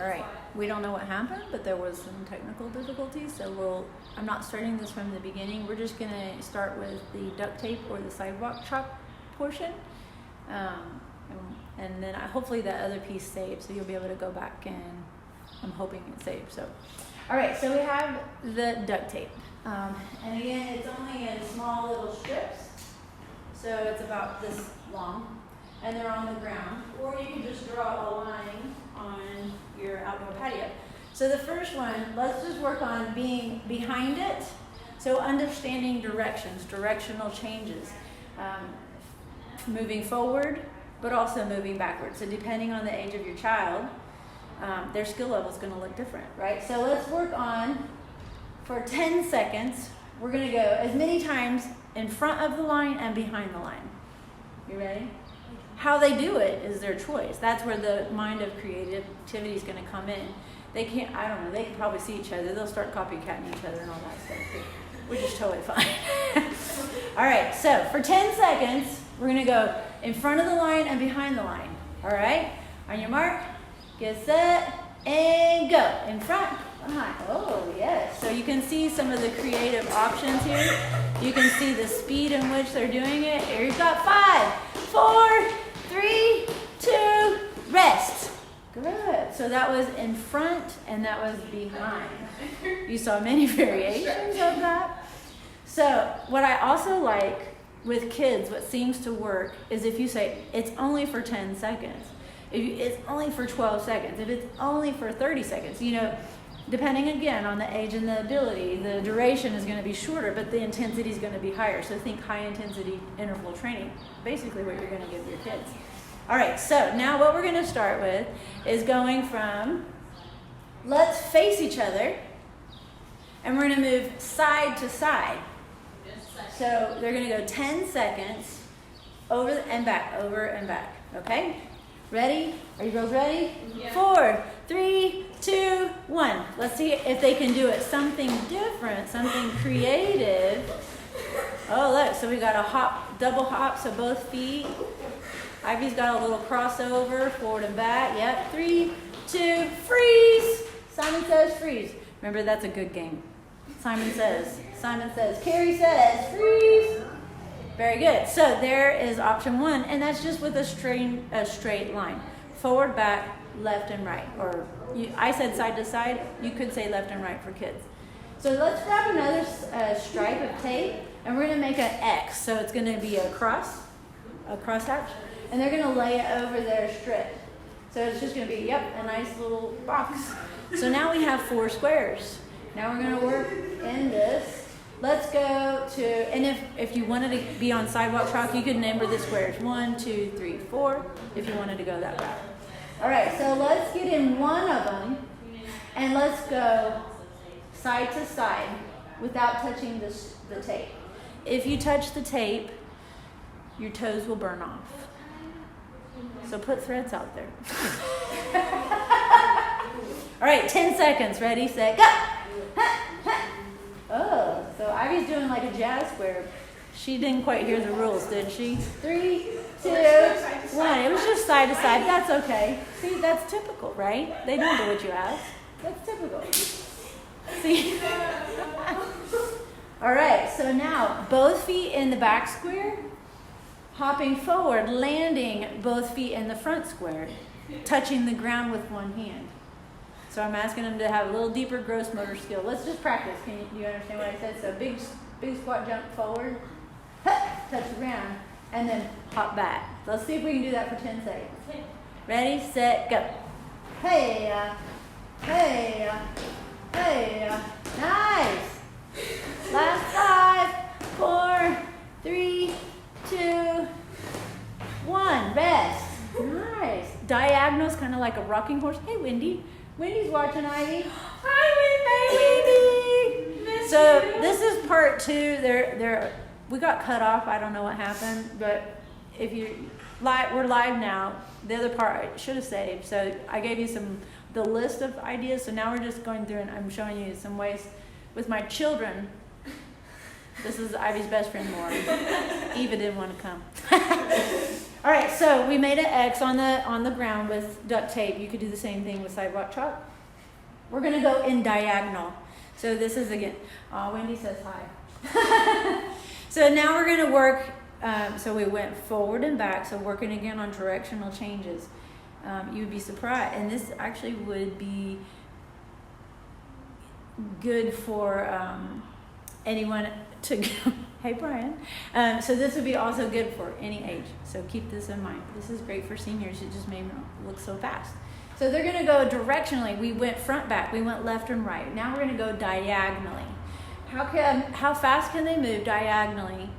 All right, we don't know what happened, but there was some technical difficulties, so I'm not starting this from the beginning. We're just gonna start with the duct tape or the sidewalk chalk portion. And then hopefully that other piece saved, so you'll be able to go back, and I'm hoping it saved. So, all right, so we have the duct tape. And again, it's only in small little strips, so it's about this long, and they're on the ground. Or you can just draw a line on your outdoor patio. So the first one, let's just work on being behind it. So understanding directions, directional changes, moving forward, but also moving backwards. So depending on the age of your child, their skill level is going to look different, right? So let's work on, for 10 seconds, we're going to go as many times in front of the line and behind the line. You ready? How they do it is their choice. That's where the mind of creativity is going to come in. They can't, I don't know, they can probably see each other. They'll start copycatting each other and all that stuff, which is totally fine. All right, so for 10 seconds, we're going to go in front of the line and behind the line. All right, on your mark, get set, and go. In front, behind. Oh, yes. So you can see some of the creative options here. You can see the speed in which they're doing it. Here you've got 5, 4, 3, 2, rest. Good. So that was in front and that was behind. You saw many variations of that. So what I also like with kids, what seems to work is if you say it's only for 10 seconds, if it's only for 12 seconds, if it's only for 30 seconds, you know, depending again on the age and the ability, the duration is going to be shorter, but the intensity is going to be higher. So think high intensity interval training, basically what you're going to give your kids. All right, so now what we're going to start with is going from let's face each other, and we're going to move side to side. So they're going to go 10 seconds over and back, okay? Ready? Are you girls ready? Yeah. 4, 3, 2, 1. Let's see if they can do it something different, something creative. Oh, look, so we got a hop, double hop, so both feet. Ivy's got a little crossover, forward and back. Yep, 3, 2, freeze. Simon says freeze. Remember, that's a good game. Simon says. Carrie says, freeze. Very good. So there is option 1, and that's just with a straight line. Forward, back, left, and right. Or I said side to side. You could say left and right for kids. So let's grab another stripe of tape, and we're going to make an X. So it's going to be a crosshatch, and they're going to lay it over their strip. So it's just going to be, a nice little box. So now we have 4 squares. Now we're going to work in this. Let's go to, and if you wanted to be on sidewalk chalk, you could number the squares. 1, 2, 3, 4, if you wanted to go that route. All right, so let's get in one of them, and let's go side to side without touching the tape. If you touch the tape, your toes will burn off. So put threads out there. All right, 10 seconds. Ready, set, go. Oh, so Ivy's doing like a jazz square. She didn't quite hear the rules, did she? 3, 2, 1. It was just side to side. That's okay. See, that's typical, right? They don't do what you ask. That's typical. See? All right, so now both feet in the back square, hopping forward, landing both feet in the front square, touching the ground with one hand. So I'm asking them to have a little deeper gross motor skill. Let's just practice. Do you understand what I said? So big squat jump forward, touch the ground, and then hop back. Let's see if we can do that for 10 seconds. Ready, set, go. Hey, hey, hey. Nice. Last 5, 4, 3, 2, 1. Rest. Nice. Diagonals, kind of like a rocking horse. Hey, Wendy. Wendy's watching, Ivy. Hi, Wendy. So this is part 2. We got cut off. I don't know what happened, but if we're live now. The other part I should have saved. So I gave you the list of ideas. So now we're just going through and I'm showing you some ways with my children. This is Ivy's best friend, Lauren. Eva didn't want to come. All right, so we made an X on the ground with duct tape. You could do the same thing with sidewalk chalk. We're gonna go in diagonal. So this is again, Wendy says hi. So now we're gonna work, so we went forward and back, so working again on directional changes. You'd be surprised, and this actually would be good for anyone to go. Hey Brian. So this would be also good for any age. So keep this in mind. This is great for seniors. It just made me look so fast. So they're gonna go directionally. We went front, back. We went left and right. Now we're gonna go diagonally. How fast can they move diagonally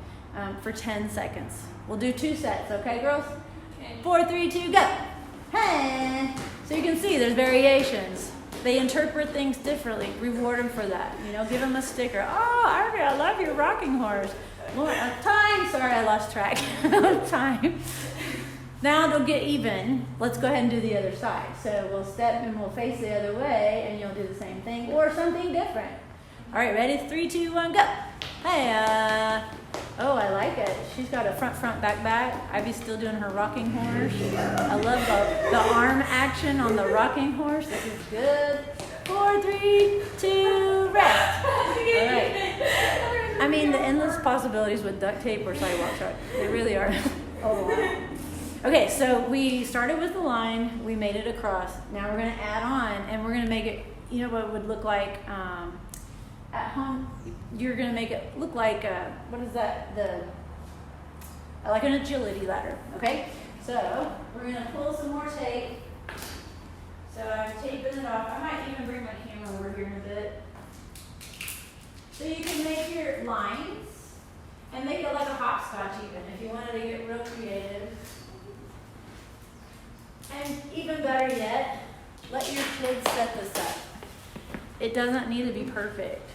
for 10 seconds? We'll do 2 sets, okay, girls? Okay. 4, 3, 2, go. Hey. So you can see there's variations. They interpret things differently. Reward them for that. You know, give them a sticker. Oh, I love your rocking horse. Time. Sorry, I lost track of time. Now they'll get even. Let's go ahead and do the other side. So we'll step and we'll face the other way, and you'll do the same thing or something different. All right, ready? 3, 2, 1, go. Hey, oh, I like it. She's got a front, back. Ivy's still doing her rocking horse. I love the arm action on the rocking horse. This is good. 4, 3, 2, rest. All right. I mean, the endless possibilities with duct tape or sidewalk chalk. They really are. Okay, so we started with the line. We made it across. Now we're going to add on, and we're going to make it, you know what it would look like at home? You're going to make it look like, what is that? Like an agility ladder, okay? So we're going to pull some more tape. So I'm taping it off. I might even bring my camera over here in a bit. So you can make your lines and make it like a hopscotch even if you wanted to get real creative. And even better yet, let your kids set this up. It doesn't need to be perfect.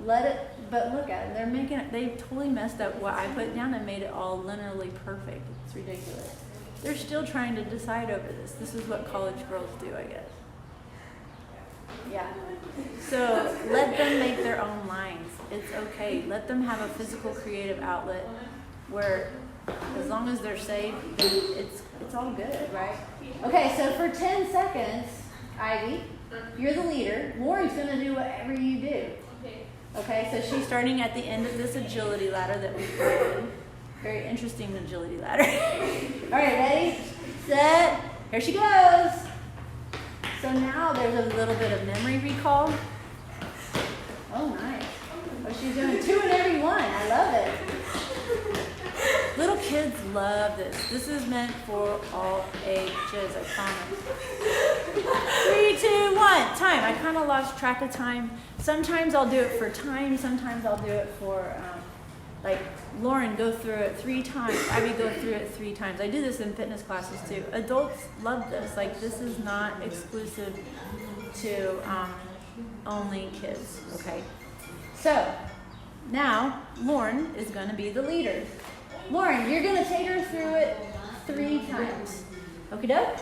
But look at it. They're making it, they totally messed up what I put down and made it all linearly perfect. It's ridiculous. They're still trying to decide over this. This is what college girls do, I guess. Yeah. So let them make their own lines. It's okay. Let them have a physical creative outlet where as long as they're safe, it's all good, right? Okay, so for 10 seconds, Ivy, you're the leader. Lauren's going to do whatever you do. Okay, so she's starting at the end of this agility ladder that we created. Very interesting agility ladder. All right, ready, set, here she goes. So now there's a little bit of memory recall. Oh, nice. Oh, she's doing 2 in every one. I love it. Little kids love this. This is meant for all ages, I promise. 3, 2, 1, time. I kind of lost track of time. Sometimes I'll do it for time. Sometimes I'll do it for, like, Lauren, go through it 3 times. Ivy, go through it 3 times. I do this in fitness classes too. Adults love this. Like, this is not exclusive to only kids, okay? So, now Lauren is going to be the leader. Lauren, you're going to take her through it 3 times. Okie doke?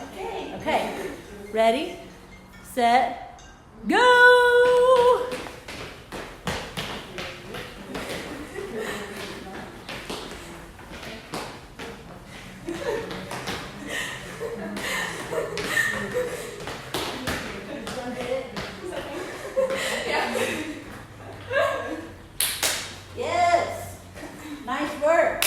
Okay. Ready, set, go! Yes. Nice work.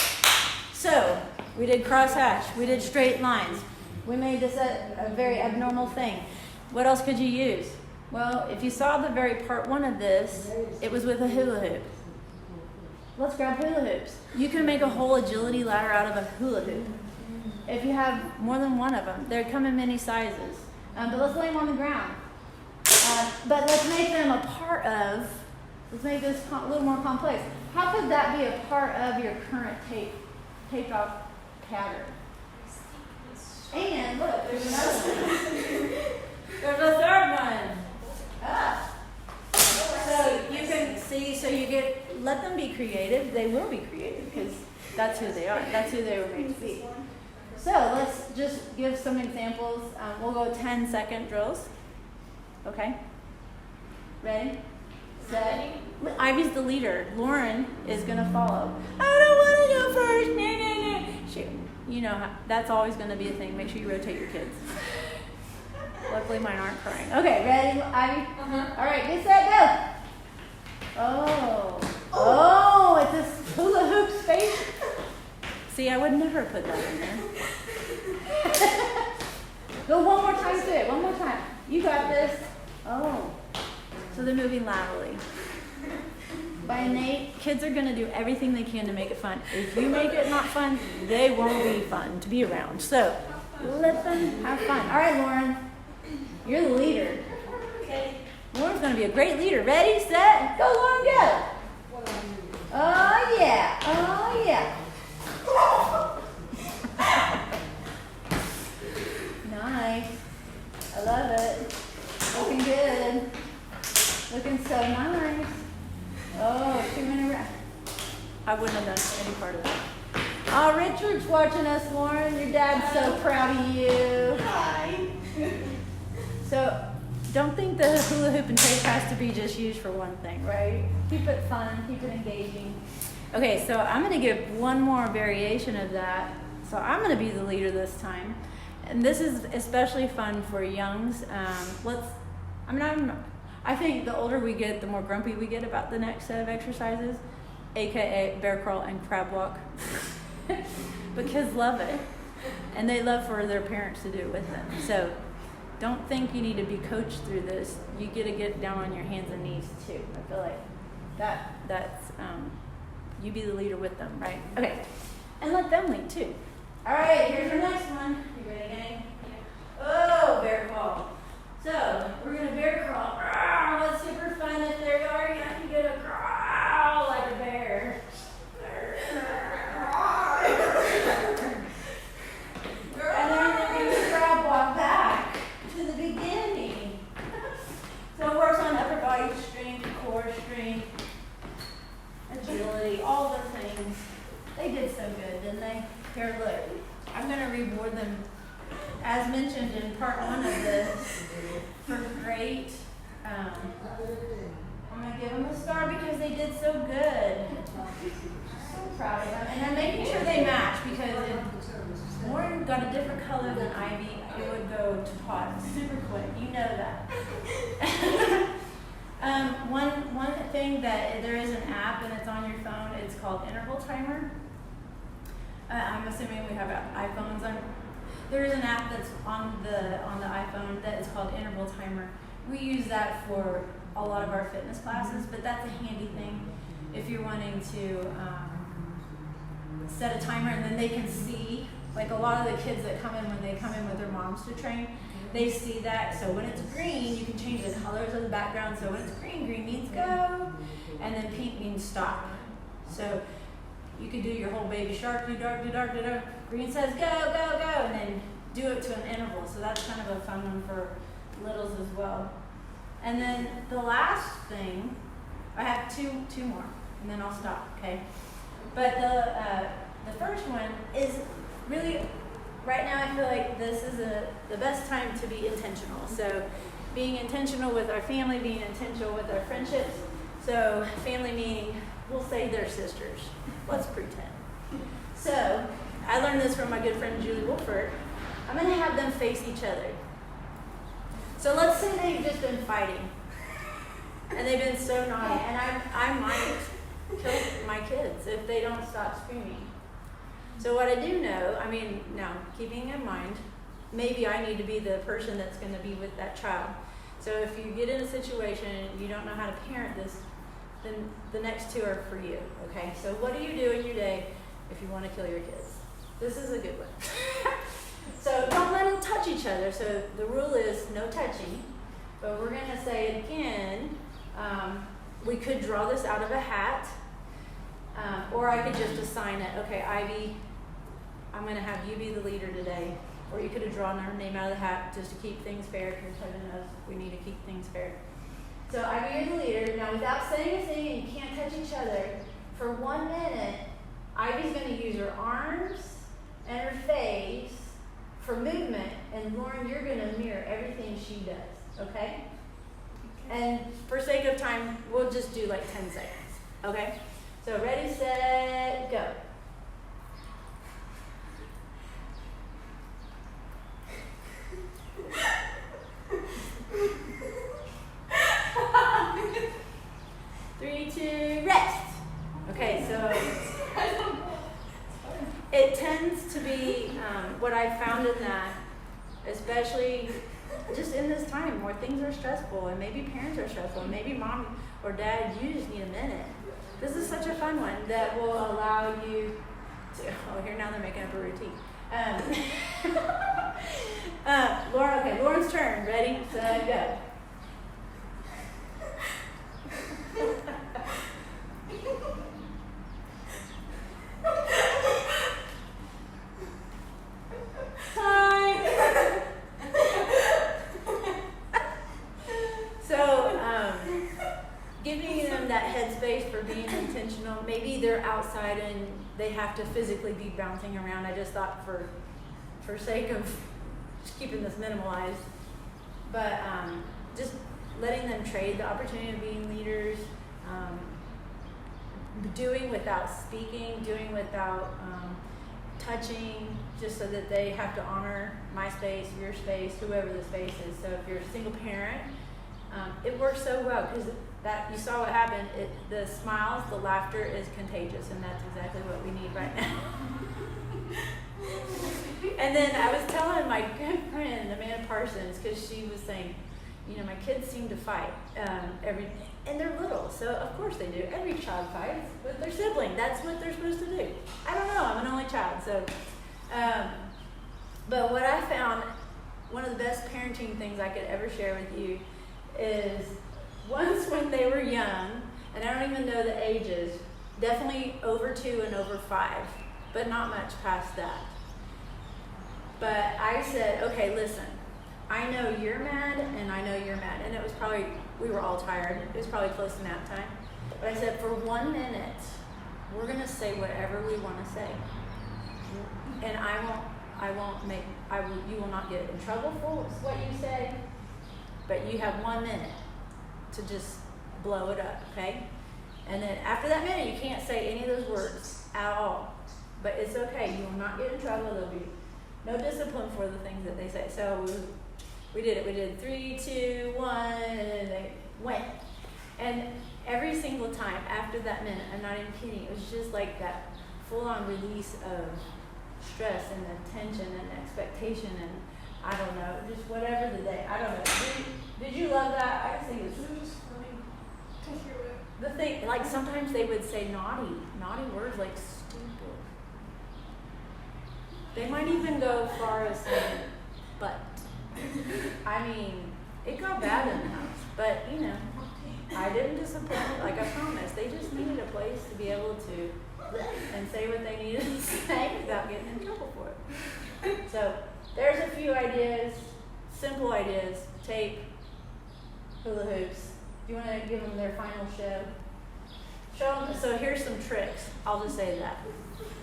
So, we did crosshatch. We did straight lines. We made this a very abnormal thing. What else could you use? Well, if you saw the very part 1 of this, it was with a hula hoop. Let's grab hula hoops. You can make a whole agility ladder out of a hula hoop. If you have more than one of them, they come in many sizes. But let's lay them on the ground. But let's make them a part of, let's make this a little more complex. How could that be a part of your current taped off pattern? And look, there's another one. There's a third one. So you can see, so you let them be creative. They will be creative because that's who they are. That's who they were made to be. So let's just give some examples. We'll go 10-second drills. Okay? Ready? Set. Ivy's the leader. Lauren is going to follow. I don't want to go first. No. you know, that's always going to be a thing. Make sure you rotate your kids. Luckily, mine aren't crying. Okay, ready, Ivy? All right, get set, go. Oh, it's a hula hoop space. See, I would never put that in there. Go one more time to it. One more time. You got this. Oh, so they're moving laterally. By innate, kids are going to do everything they can to make it fun. If you make it not fun, they won't be fun to be around. So let them have fun. All right, Lauren, you're the leader. Okay. Lauren's going to be a great leader. Ready, set, go, Lauren, go. Oh, yeah. Oh, yeah. Nice. I love it. Looking good. Looking so nice. Oh, she went around. I wouldn't have done any part of that. Oh, Richard's watching us, Lauren. Your dad's so proud of you. Hi. So, don't think the hula hoop and tape has to be just used for one thing, right? Keep it fun, keep it engaging. Okay, so I'm going to give one more variation of that. So I'm going to be the leader this time. And this is especially fun for youngs. I think the older we get, the more grumpy we get about the next set of exercises, aka bear crawl and crab walk. But kids love it. And they love for their parents to do it with them. So don't think you need to be coached through this. You get to get down on your hands and knees too. I feel like that's you be the leader with them, right? Okay. And let them lead too. All right, here's your next one. You ready, gang? Yeah. Oh, bear crawl. So we're gonna bear crawl. What's super fun if there you are? You have to get a crawl like a bear. And then we're gonna crab walk back to the beginning. So it works on upper body strength, core strength, agility, all the things. They did so good, didn't they? Here, look. I'm going to reward them, as mentioned in part one of this, for great. I'm going to give them a star because they did so good. So proud of them. And I'm making sure they match because if Lauren got a different color than Ivy, it would go to pot super quick. You know that. One thing that there is an app and it's on your phone. It's called Interval Timer. I'm assuming we have iPhones on. There is an app that's on the iPhone that is called Interval Timer. We use that for a lot of our fitness classes, but that's a handy thing if you're wanting to set a timer and then they can see. Like a lot of the kids that come in when they come in with their moms to train, they see that. So when it's green, you can change the colors of the background. So when it's green means go, and then pink means stop. So you could do your whole baby shark, do dark, do dark, do dark. Green says go, go, go, and then do it to an interval. So that's kind of a fun one for littles as well. And then the last thing, I have two more, and then I'll stop, okay? But the first one is really, right now I feel like this is the best time to be intentional. So being intentional with our family, being intentional with our friendships. So family meaning, we'll say they're sisters. Let's pretend. So I learned this from my good friend Julie Wolfert. I'm going to have them face each other. So let's say they've just been fighting and they've been so naughty, and I might kill my kids if they don't stop screaming. So what I do know, now keeping in mind, maybe I need to be the person that's going to be with that child. So if you get in a situation and you don't know how to parent this, then the next two are for you, okay? So what do you do in your day if you want to kill your kids? This is a good one. So don't let them touch each other. So the rule is no touching, but we're going to say it again. We could draw this out of a hat, or I could just assign it. Okay, Ivy, I'm going to have you be the leader today. Or you could have drawn her name out of the hat just to keep things fair, because heaven knows we need to keep things fair. So Ivy, you're the leader. Now, without saying a thing, and you can't touch each other, for 1 minute, Ivy's going to use her arms and her face for movement, and Lauren, you're going to mirror everything she does, okay? And for sake of time, we'll just do like 10 seconds, okay? So ready, set, go. what I found in that, especially just in this time where things are stressful and maybe parents are stressful and maybe mom or dad, you just need a minute. This is such a fun one that will allow you to, oh, here now they're making up a routine. Lauren, okay, Lauren's turn. Ready, set, go. Giving them that headspace for being intentional. Maybe they're outside and they have to physically be bouncing around. I just thought for sake of just keeping this minimalized, but just letting them trade the opportunity of being leaders, doing without speaking, doing without touching, just so that they have to honor my space, your space, whoever the space is. So if you're a single parent, it works so well because that you saw what happened. The smiles, the laughter is contagious, and that's exactly what we need right now. And then I was telling my good friend Amanda Parsons, because she was saying, you know, my kids seem to fight and they're little, so of course they do. Every child fights with their sibling. That's what they're supposed to do. I don't know. I'm an only child, so. But what I found, one of the best parenting things I could ever share with you is once when they were young, and I don't even know the ages, definitely over 2 and over 5, but not much past that. But I said, okay, listen, I know you're mad and I know you're mad. And it was probably, we were all tired. It was probably close to nap time. But I said, for 1 minute, we're going to say whatever we want to say. And you will not get in trouble for what you say, but you have 1 minute to just blow it up, okay? And then after that minute, you can't say any of those words at all. But it's okay. You will not get in trouble. There'll be no discipline for the things that they say. So we did it. We did 3, 2, 1, and they went. And every single time after that minute, I'm not even kidding, it was just like that full-on release of stress and the tension and expectation and I don't know, just whatever the day. I don't know. Did you love that? I just think it was funny to hear it. The thing, like sometimes they would say naughty words like stupid. They might even go far as saying but. I mean, it got bad in the house, but you know, I didn't disappoint. Like I promised, they just needed a place to be able to and say what they needed to say without getting in trouble for it. So there's a few ideas, simple ideas. Tape, hula hoops. Do you want to give them their final show? Show them. So here's some tricks. I'll just say that.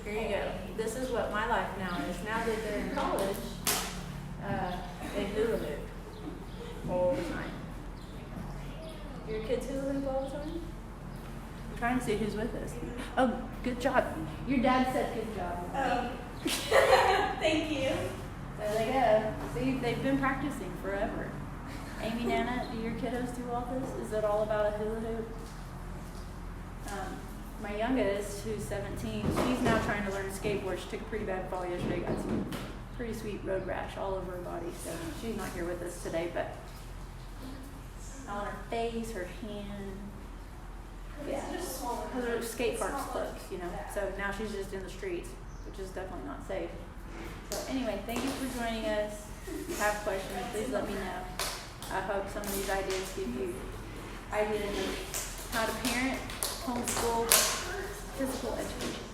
Here you go. This is what my life now is. Now that they're in college, they hula hoop all the time. Your kids hula hoop all the time? I'm trying to see who's with us. Oh, good job. Your dad said good job. Oh. Thank you. There they go. See, they've been practicing forever. Amy, Nana, do your kiddos do all this? Is it all about a hula hoop? My youngest, who's 17, she's now trying to learn skateboard. She took a pretty bad fall yesterday, got some pretty sweet road rash all over her body, so she's not here with us today, but on her face, her hand. Yeah, because her skate park's closed, you know, so now she's just in the streets, which is definitely not safe. So anyway, thank you for joining us. If you have questions, please let me know. I hope some of these ideas give you ideas of how to parent, homeschool, physical education.